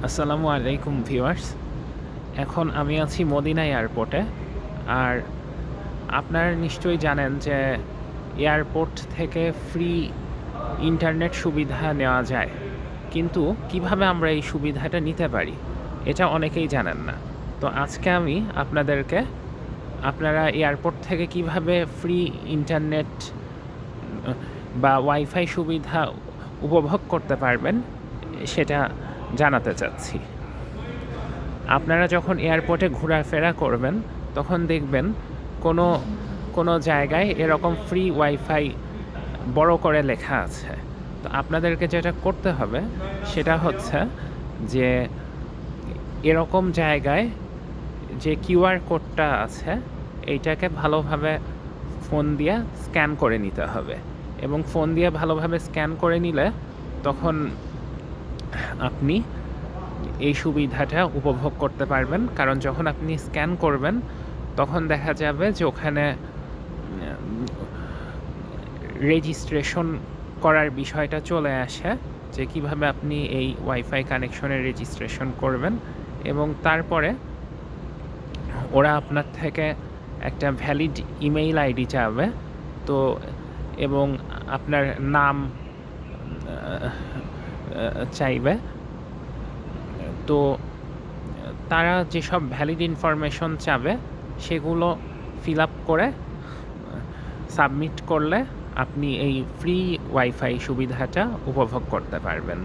আসসালামু আলাইকুম ভিউয়ার্স। এখন আমি আছি মদিনা এয়ারপোর্টে। আর আপনারা নিশ্চয়ই জানেন যে এয়ারপোর্ট থেকে ফ্রি ইন্টারনেট সুবিধা নেওয়া যায়। কিন্তু কিভাবে আমরা এই সুবিধাটা নিতে পারি? এটা অনেকেই জানেন না। তো আজকে আমি আপনাদেরকে আপনারা এয়ারপোর্ট থেকে কিভাবে ফ্রি ইন্টারনেট বা ওয়াইফাই সুবিধা উপভোগ করতে পারবেন সেটা জানাতে চাচ্ছি। আপনারা যখন এয়ারপোর্টে ঘোরাফেরা করবেন, তখন দেখবেন কোনো কোনো জায়গায় এরকম ফ্রি ওয়াইফাই বড় করে লেখা আছে। তো আপনাদেরকে যেটা করতে হবে সেটা হচ্ছে যে এরকম জায়গায় যে কিউআর কোডটা আছে এইটাকে ভালোভাবে ফোন দিয়ে স্ক্যান করে নিতে হবে, এবং ফোন দিয়ে ভালোভাবে স্ক্যান করে নিলে তখন আপনি এই সুবিধাটা উপভোগ করতে পারবেন। কারণ যখন আপনি স্ক্যান করবেন তখন দেখা যাবে যে ওখানে রেজিস্ট্রেশন করার বিষয়টা চলে আসে, যে কিভাবে আপনি এই ওয়াইফাই কানেকশনের রেজিস্ট্রেশন করবেন। এবং তারপরে ওরা আপনার থেকে একটা ভ্যালিড ইমেইল আইডি চাবে। তো এবং আপনার নাম চাইবে। তো তারা যেসব ভ্যালিড ইনফরমেশন চাবে সেগুলো ফিল আপ করে সাবমিট করলে আপনি এই ফ্রি ওয়াইফাই সুবিধাটা উপভোগ করতে পারবেন।